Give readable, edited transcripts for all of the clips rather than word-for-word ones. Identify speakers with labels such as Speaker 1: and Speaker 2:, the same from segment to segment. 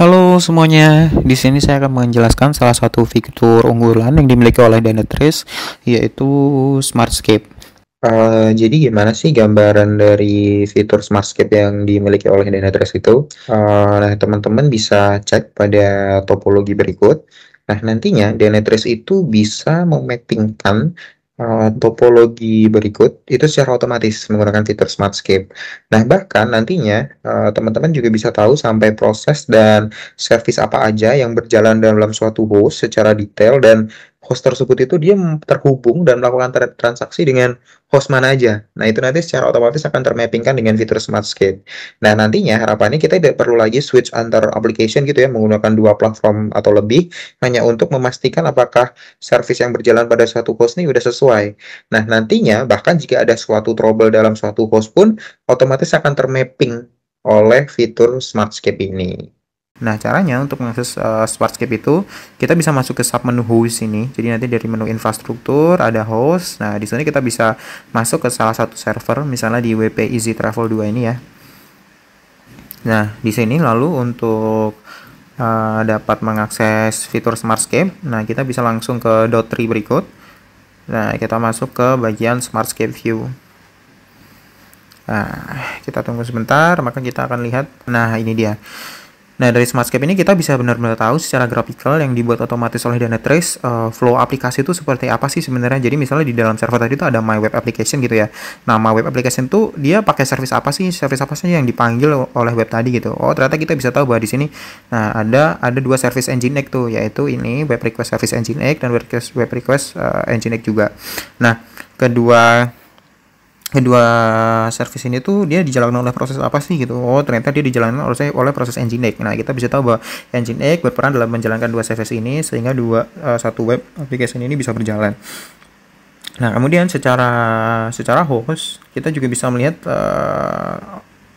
Speaker 1: Halo semuanya, di sini saya akan menjelaskan salah satu fitur unggulan yang dimiliki oleh Dynatrace, yaitu Smartscape. Jadi gimana sih gambaran dari fitur Smartscape yang dimiliki oleh Dynatrace itu? Nah, teman-teman bisa cek pada topologi berikut. Nah, nantinya Dynatrace itu bisa memappingkan topologi berikut itu secara otomatis menggunakan fitur Smartscape. Nah, bahkan nantinya teman-teman juga bisa tahu sampai proses dan service apa aja yang berjalan dalam suatu host secara detail, dan host tersebut itu dia terhubung dan melakukan transaksi dengan host mana aja. Nah, itu nanti secara otomatis akan termappingkan dengan fitur Smartscape. Nah, nantinya harapannya kita tidak perlu lagi switch antar application gitu ya, menggunakan dua platform atau lebih, hanya untuk memastikan apakah service yang berjalan pada suatu host ini udah sesuai. Nah, nantinya bahkan jika ada suatu trouble dalam suatu host pun, otomatis akan termapping oleh fitur Smartscape ini. Nah, caranya untuk mengakses Smartscape itu, kita bisa masuk ke submenu host ini. Jadi nanti dari menu infrastruktur ada host. Nah, di sini kita bisa masuk ke salah satu server, misalnya di WP Easy Travel 2 ini ya. Nah, di sini lalu untuk dapat mengakses fitur Smartscape, nah kita bisa langsung ke .tree berikut. Nah, kita masuk ke bagian Smartscape View. Nah, kita tunggu sebentar, maka kita akan lihat. Nah, ini dia. Nah, dari Smartscape ini kita bisa benar-benar tahu secara grafikal yang dibuat otomatis oleh Dynatrace, flow aplikasi itu seperti apa sih sebenarnya. Jadi misalnya di dalam server tadi itu ada My Web Application gitu ya. Nah, My Web Application tuh dia pakai service apa sih yang dipanggil oleh web tadi gitu. Oh, ternyata kita bisa tahu bahwa di sini nah ada dua service Nginx tuh, yaitu ini Web Request Service Nginx dan Web Request Nginx juga. Nah, kedua service ini tuh dia dijalankan oleh proses apa sih gitu. Oh, ternyata dia dijalankan oleh proses Nginx. Nah, kita bisa tahu bahwa Nginx berperan dalam menjalankan dua service ini sehingga satu web application ini bisa berjalan. Nah, kemudian secara host kita juga bisa melihat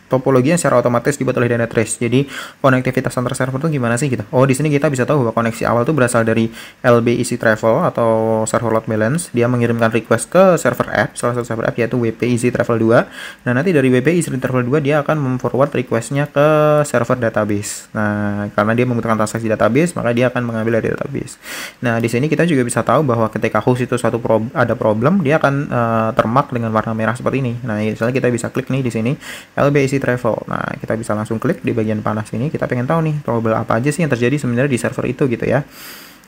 Speaker 1: topologi yang secara otomatis dibuat oleh Dynatrace. Jadi konektivitas antar server itu gimana sih gitu. Oh, di sini kita bisa tahu bahwa koneksi awal itu berasal dari LB Easy Travel atau server load balance. Dia mengirimkan request ke server app, salah satu server app yaitu WP Easy Travel 2. Nah, nanti dari WP Easy Travel 2 dia akan memforward requestnya ke server database. Nah, karena dia membutuhkan transaksi database, maka dia akan mengambil dari database. Nah, di sini kita juga bisa tahu bahwa ketika host itu ada problem, dia akan termark dengan warna merah seperti ini. Nah, misalnya kita bisa klik nih di sini LB Easy Travel. Nah, kita bisa langsung klik di bagian panas ini. Kita pengen tahu nih trouble apa aja sih yang terjadi sebenarnya di server itu gitu ya.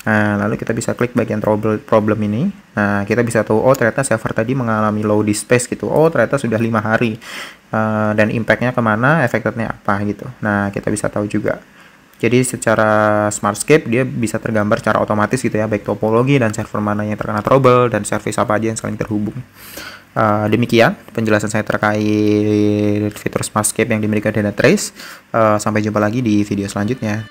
Speaker 1: Nah, lalu kita bisa klik bagian problem ini. Nah, kita bisa tahu, oh ternyata server tadi mengalami low disk space gitu. Oh, ternyata sudah 5 hari. Dan impact-nya kemana, affected-nya apa gitu. Nah, kita bisa tahu juga. Jadi secara Smartscape dia bisa tergambar secara otomatis gitu ya, baik topologi dan server mana yang terkena trouble dan service apa aja yang saling terhubung. Demikian penjelasan saya terkait fitur Smartscape yang dimiliki Dynatrace. Sampai jumpa lagi di video selanjutnya.